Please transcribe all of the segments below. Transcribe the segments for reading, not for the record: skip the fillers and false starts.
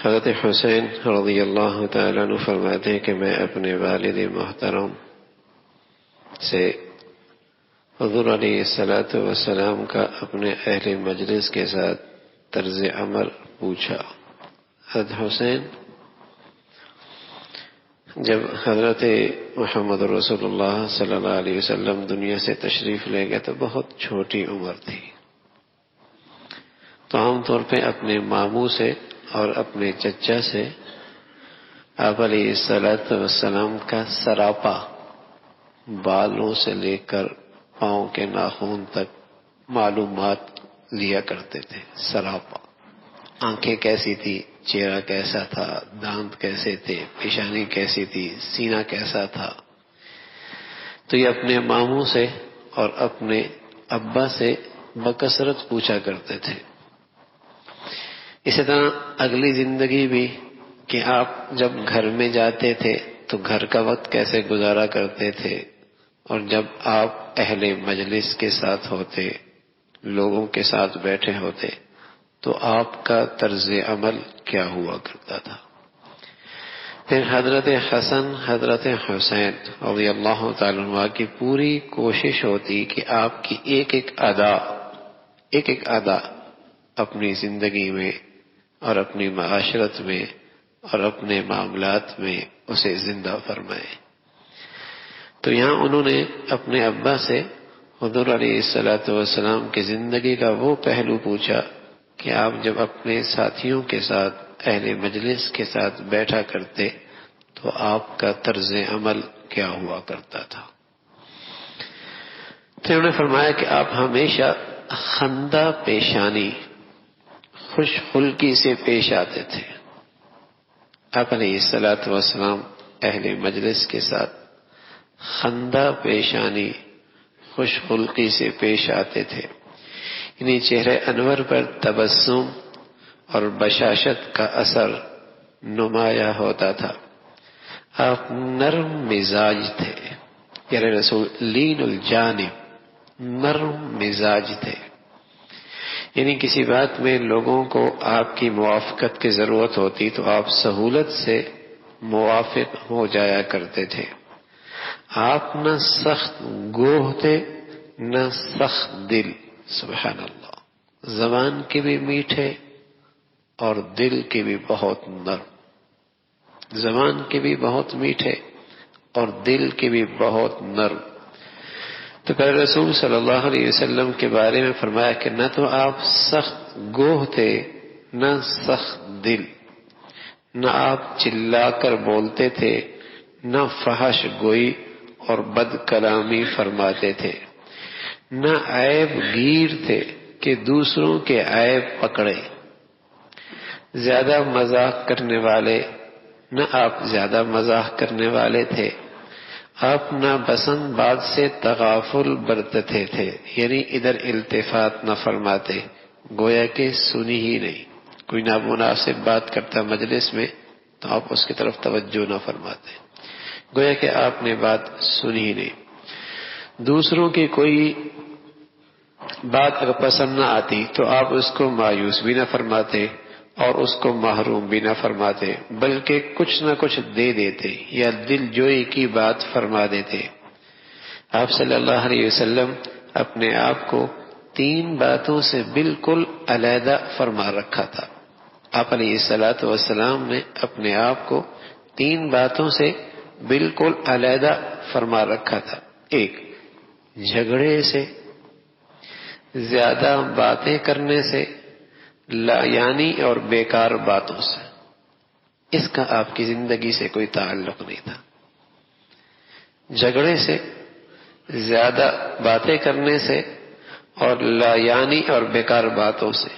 حضرت حسین رضی اللہ تعالیٰ عنہ فرماتے ہیں کہ میں اپنے والد محترم سے حضور علیہ الصلوۃ والسلام کا اپنے اہل مجلس کے ساتھ طرز عمل پوچھا۔ حضرت حسین جب حضرت محمد رسول اللہ صلی اللہ علیہ وسلم دنیا سے تشریف لے گئے تو بہت چھوٹی عمر تھی، تو عام طور پہ اپنے ماموں سے اور اپنے چچا سے آپ علیہ الصلوۃ والسلام کا سراپا، بالوں سے لے کر پاؤں کے ناخن تک معلومات لیا کرتے تھے۔ سراپا، آنکھیں کیسی تھی، چہرہ کیسا تھا، دانت کیسے تھے، پیشانی کیسی تھی، سینہ کیسا تھا، تو یہ اپنے ماموں سے اور اپنے ابا سے بکثرت پوچھا کرتے تھے۔ اسی طرح اگلی زندگی بھی کہ آپ جب گھر میں جاتے تھے تو گھر کا وقت کیسے گزارا کرتے تھے، اور جب آپ اہل مجلس کے ساتھ ہوتے، لوگوں کے ساتھ بیٹھے ہوتے، تو آپ کا طرز عمل کیا ہوا کرتا تھا۔ پھر حضرت حسن حضرت حسین رضی اللہ تعالیٰ عنہ کی پوری کوشش ہوتی کہ آپ کی ایک ایک ادا اپنی زندگی میں اور اپنی معاشرت میں اور اپنے معاملات میں اسے زندہ فرمائے۔ تو یہاں انہوں نے اپنے ابا سے حضور علیہ الصلوۃ والسلام کی زندگی کا وہ پہلو پوچھا کہ آپ جب اپنے ساتھیوں کے ساتھ اہل مجلس کے ساتھ بیٹھا کرتے تو آپ کا طرز عمل کیا ہوا کرتا تھا۔ پھر انہوں نے فرمایا کہ آپ ہمیشہ خندہ پیشانی، خوش خلقی سے پیش آتے تھے۔ آپ علیہ الصلوۃ والسلام اہل مجلس کے ساتھ خندہ پیشانی، خوش خلقی سے پیش آتے تھے، یعنی چہرے انور پر تبسم اور بشاشت کا اثر نمایاں ہوتا تھا۔ آپ نرم مزاج تھے، یعنی رسول لین الجانب، نرم مزاج تھے، یعنی کسی بات میں لوگوں کو آپ کی موافقت کی ضرورت ہوتی تو آپ سہولت سے موافق ہو جایا کرتے تھے۔ آپ نہ سخت گوہ تھے نہ سخت دل، سبحان اللہ، زبان کے بھی میٹھے اور دل کے بھی بہت نرم، زبان کے بھی بہت میٹھے اور دل کے بھی بہت نرم۔ تو پھر رسول صلی اللہ علیہ وسلم کے بارے میں فرمایا کہ نہ تو آپ سخت گوہ تھے نہ سخت دل، نہ آپ چلا کر بولتے تھے نہ فحش گوئی اور بد کلامی فرماتے تھے، نہ عیب گیر تھے کہ دوسروں کے عیب پکڑے، زیادہ مزاح کرنے والے نہ آپ زیادہ مزاح کرنے والے تھے۔ آپ نہ پسند بات سے تغافل برتتے تھے، یعنی ادھر التفات نہ فرماتے، گویا کہ سنی ہی نہیں۔ کوئی نامناسب بات کرتا مجلس میں تو آپ اس کی طرف توجہ نہ فرماتے، گویا کہ آپ نے بات سنی ہی نہیں۔ دوسروں کی کوئی بات اگر پسند نہ آتی تو آپ اس کو مایوس بھی نہ فرماتے اور اس کو محروم بھی نہ فرماتے، بلکہ کچھ نہ کچھ دے دیتے یا دل جوئی کی بات فرما دیتے۔ آپ صلی اللہ علیہ وسلم اپنے آپ کو 3 باتوں سے بالکل علیحدہ فرما رکھا تھا۔ آپ علیہ الصلوۃ والسلام نے اپنے آپ کو 3 باتوں سے بالکل علیحدہ فرما رکھا تھا۔ 1، جھگڑے سے، زیادہ باتیں کرنے سے، یعنی اور بیکار باتوں سے، اس کا آپ کی زندگی سے کوئی تعلق نہیں تھا۔ جھگڑے سے، زیادہ باتیں کرنے سے اور یعنی اور بیکار باتوں سے،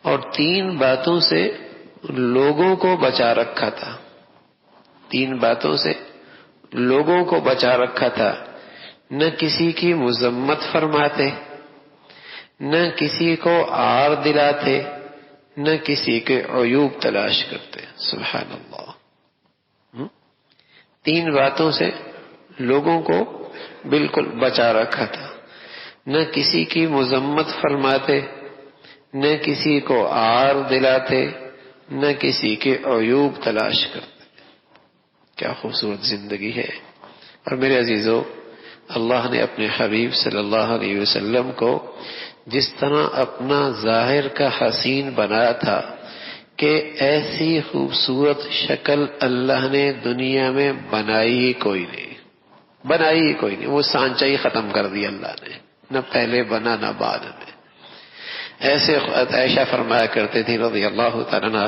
اور 3 باتوں سے لوگوں کو بچا رکھا تھا۔ 3 باتوں سے لوگوں کو بچا رکھا تھا، نہ کسی کی مذمت فرماتے، نہ کسی کو عار دلاتے، نہ کسی کے عیوب تلاش کرتے، سبحان اللہ۔ 3 باتوں سے لوگوں کو بالکل بچا رکھا تھا، نہ کسی کی مذمت فرماتے، نہ کسی کو عار دلاتے نہ کسی کے عیوب تلاش کرتے۔ کیا خوبصورت زندگی ہے۔ اور میرے عزیزو، اللہ نے اپنے حبیب صلی اللہ علیہ وسلم کو جس طرح اپنا ظاہر کا حسین بنایا تھا کہ ایسی خوبصورت شکل اللہ نے دنیا میں بنائی ہی کوئی نہیں، وہ سانچہ ہی ختم کر دیا اللہ نے، نہ پہلے بنا نہ بعد میں۔ ایسے عائشہ فرمایا کرتے تھی رضی اللہ تعالیٰ عنہ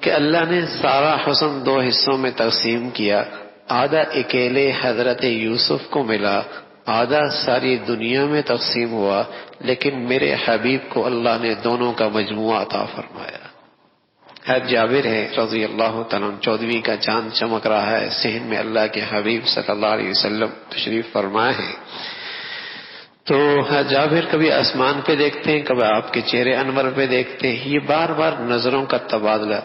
کہ اللہ نے سارا حسن دو حصوں میں تقسیم کیا، آدھا اکیلے حضرت یوسف کو ملا، آدھا ساری دنیا میں تقسیم ہوا، لیکن میرے حبیب کو اللہ نے دونوں کا مجموعہ عطا فرمایا۔ حضرت جابر ہے رضی اللہ تعالیٰ عنہ، 14ویں کا چاند چمک رہا ہے، صحن میں اللہ کے حبیب صلی اللہ علیہ وسلم تشریف فرمائے ہیں، تو جابر کبھی آسمان پہ دیکھتے ہیں، کبھی آپ کے چہرے انور پہ دیکھتے ہیں، یہ بار بار نظروں کا تبادلہ۔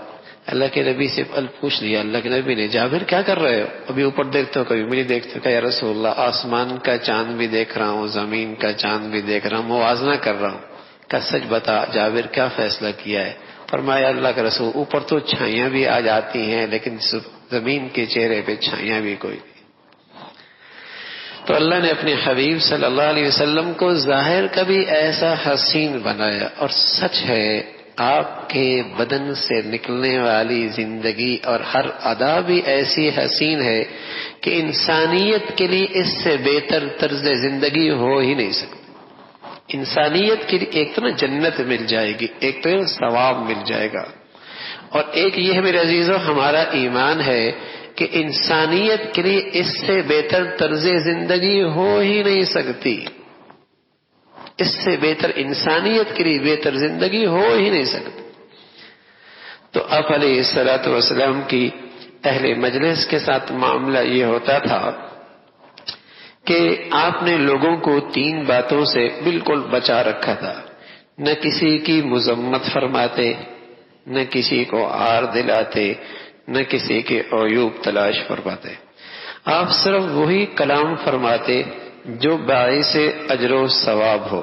اللہ کے نبی سے پوچھ لیا اللہ کے نبی نے، جابر کیا کر رہے ہو؟ کبھی اوپر دیکھتے ہو کبھی مجھے دیکھتے ہو؟ کہ یا رسول اللہ آسمان کا چاند بھی دیکھ رہا ہوں، زمین کا چاند بھی دیکھ رہا ہوں، موازنہ کر رہا ہوں۔ کہ سچ بتا جابر کیا فیصلہ کیا ہے؟ فرمایا اللہ کے رسول اوپر تو چھائیاں بھی آ جاتی ہیں لیکن زمین کے چہرے پہ چھائیاں بھی کوئی نہیں۔ تو اللہ نے اپنے حبیب صلی اللہ علیہ وسلم کو ظاہر کا بھی ایسا حسین بنایا، اور سچ ہے آپ کے بدن سے نکلنے والی زندگی اور ہر ادا بھی ایسی حسین ہے کہ انسانیت کے لیے اس سے بہتر طرز زندگی ہو ہی نہیں سکتی۔ انسانیت کے لیے ایک تو نا جنت مل جائے گی، ایک تو ثواب مل جائے گا، اور ایک یہ ہے میرے عزیزو ہمارا ایمان ہے کہ انسانیت کے لیے اس سے بہتر طرز زندگی ہو ہی نہیں سکتی، اس سے بہتر انسانیت کے لیے بہتر زندگی ہو ہی نہیں سکتی۔ تو آپ علیہ الصلوۃ والسلام کی اہل مجلس کے ساتھ معاملہ یہ ہوتا تھا کہ آپ نے لوگوں کو 3 باتوں سے بالکل بچا رکھا تھا، نہ کسی کی مذمت فرماتے، نہ کسی کو عار دلاتے، نہ کسی کے عیوب تلاش فرماتے۔ آپ صرف وہی کلام فرماتے جو باعث اجر و ثواب ہو۔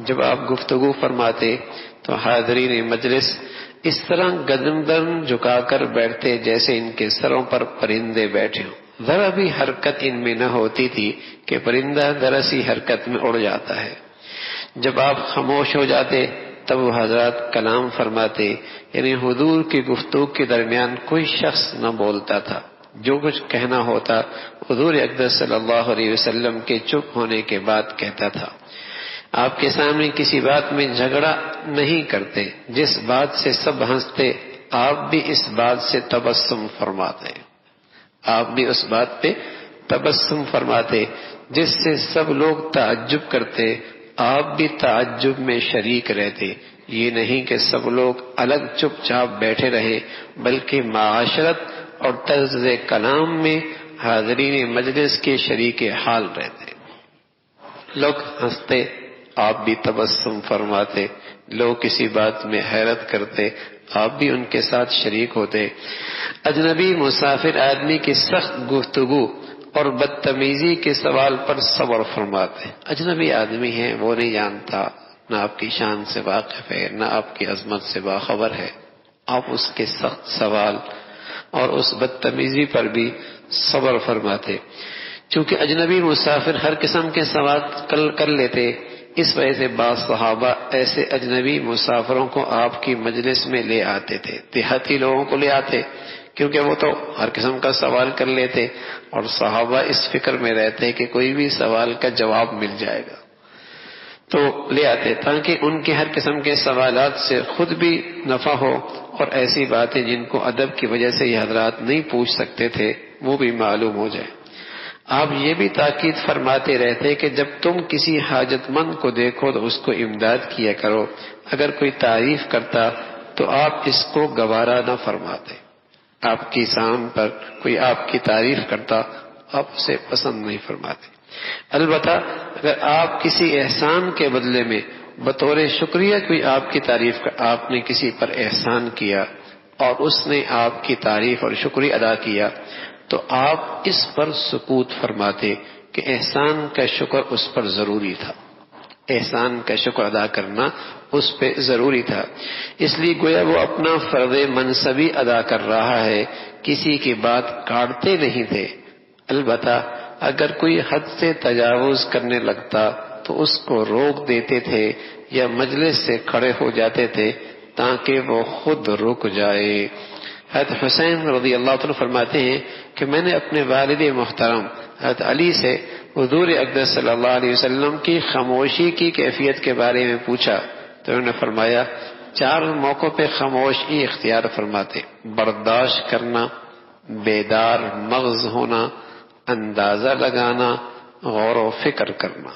جب آپ گفتگو فرماتے تو حاضرین مجلس اس طرح گردن جھکا کر بیٹھتے جیسے ان کے سروں پر پرندے بیٹھے ہوں، ذرا بھی حرکت ان میں نہ ہوتی تھی کہ پرندہ ذرا سی حرکت میں اڑ جاتا ہے۔ جب آپ خاموش ہو جاتے تب وہ حضرات کلام فرماتے، یعنی حضور کی گفتگو کے درمیان کوئی شخص نہ بولتا تھا، جو کچھ کہنا ہوتا حضور اقدس صلی اللہ علیہ وسلم کے چپ ہونے کے بعد کہتا تھا۔ آپ کے سامنے کسی بات میں جھگڑا نہیں کرتے، جس بات سے سب ہنستے آپ بھی اس بات سے تبسم فرماتے، آپ بھی اس بات پہ تبسم فرماتے، جس سے سب لوگ تعجب کرتے آپ بھی تعجب میں شریک رہتے۔ یہ نہیں کہ سب لوگ الگ چپ چاپ بیٹھے رہے، بلکہ معاشرت اور طرز کلام میں حاضرین مجلس کے شریک حال رہتے۔ لوگ ہنستے آپ بھی تبسم فرماتے، لوگ کسی بات میں حیرت کرتے آپ بھی ان کے ساتھ شریک ہوتے۔ اجنبی مسافر آدمی کی سخت گفتگو اور بدتمیزی کے سوال پر صبر فرماتے۔ اجنبی آدمی ہے، وہ نہیں جانتا، نہ آپ کی شان سے واقف ہے، نہ آپ کی عظمت سے باخبر ہے، آپ اس کے سخت سوال اور اس بدتمیزی پر بھی صبر فرماتے۔ چونکہ اجنبی مسافر ہر قسم کے سوال کر لیتے، اس وجہ سے بعض صحابہ ایسے اجنبی مسافروں کو آپ کی مجلس میں لے آتے تھے، دیہاتی لوگوں کو لے آتے، کیونکہ وہ تو ہر قسم کا سوال کر لیتے، اور صحابہ اس فکر میں رہتے کہ کوئی بھی سوال کا جواب مل جائے گا، تو لے آتے تاکہ ان کے ہر قسم کے سوالات سے خود بھی نفع ہو، اور ایسی باتیں جن کو ادب کی وجہ سے یہ حضرات نہیں پوچھ سکتے تھے وہ بھی معلوم ہو جائے۔ آپ یہ بھی تاکید فرماتے رہتے کہ جب تم کسی حاجت مند کو دیکھو تو اس کو امداد کیا کرو، اگر کوئی تعریف کرتا تو آپ اس کو گوارا نہ فرماتے، آپ کی شان پر کوئی آپ کی تعریف کرتا آپ اسے پسند نہیں فرماتے۔ البتہ اگر آپ کسی احسان کے بدلے میں بطور شکریہ کوئی آپ کی تعریف آپ نے کسی پر احسان کیا اور اس نے آپ کی تعریف اور شکریہ ادا کیا تو آپ اس پر سکوت فرماتے کہ احسان کا شکر اس پر ضروری تھا، احسان کا شکر ادا کرنا اس پہ ضروری تھا. اس لیے گویا وہ اپنا فرض منصبی ادا کر رہا ہے، کسی کی بات کاٹتے نہیں تھے. البتہ اگر کوئی حد سے تجاوز کرنے لگتا تو اس کو روک دیتے تھے یا مجلس سے کھڑے ہو جاتے تھے تاکہ وہ خود رک جائے. حضرت حسین رضی اللہ عنہ فرماتے ہیں کہ میں نے اپنے والد محترم حضرت علی سے حضور اقدس صلی اللہ علیہ وسلم کی خاموشی کی کیفیت کے بارے میں پوچھا تو انہوں نے فرمایا 4 موقعوں پہ خاموشی اختیار فرماتے: برداشت کرنا، بیدار مغز ہونا، اندازہ لگانا، غور و فکر کرنا.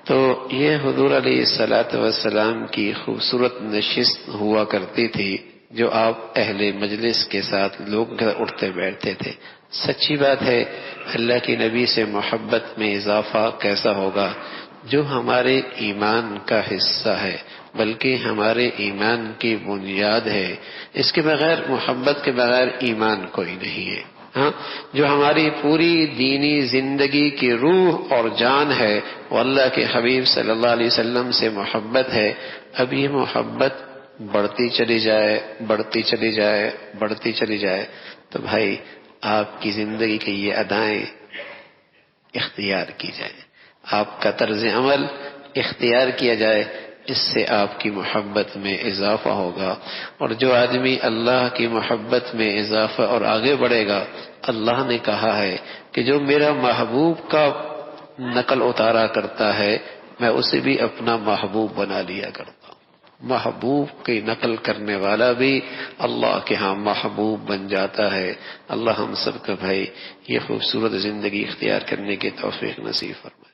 تو یہ حضور علیہ الصلوۃ والسلام کی خوبصورت نشست ہوا کرتی تھی جو آپ اہل مجلس کے ساتھ لوگ گھر اٹھتے بیٹھتے تھے. سچی بات ہے، اللہ کے نبی سے محبت میں اضافہ کیسا ہوگا جو ہمارے ایمان کا حصہ ہے، بلکہ ہمارے ایمان کی بنیاد ہے. اس کے بغیر، محبت کے بغیر ایمان کوئی نہیں ہے. ہاں، جو ہماری پوری دینی زندگی کی روح اور جان ہے وہ اللہ کے حبیب صلی اللہ علیہ وسلم سے محبت ہے. اب یہ محبت بڑھتی چلی جائے، بڑھتی چلی جائے، بڑھتی چلی جائے تو بھائی آپ کی زندگی کی یہ ادائیں اختیار کی جائیں، آپ کا طرز عمل اختیار کیا جائے، اس سے آپ کی محبت میں اضافہ ہوگا. اور جو آدمی اللہ کی محبت میں اضافہ اور آگے بڑھے گا، اللہ نے کہا ہے کہ جو میرا محبوب کا نقل اتارا کرتا ہے میں اسے بھی اپنا محبوب بنا لیا کرتا ہوں. محبوب کی نقل کرنے والا بھی اللہ کے ہاں محبوب بن جاتا ہے. اللہ ہم سب کا بھائی یہ خوبصورت زندگی اختیار کرنے کی توفیق نصیب فرمائے.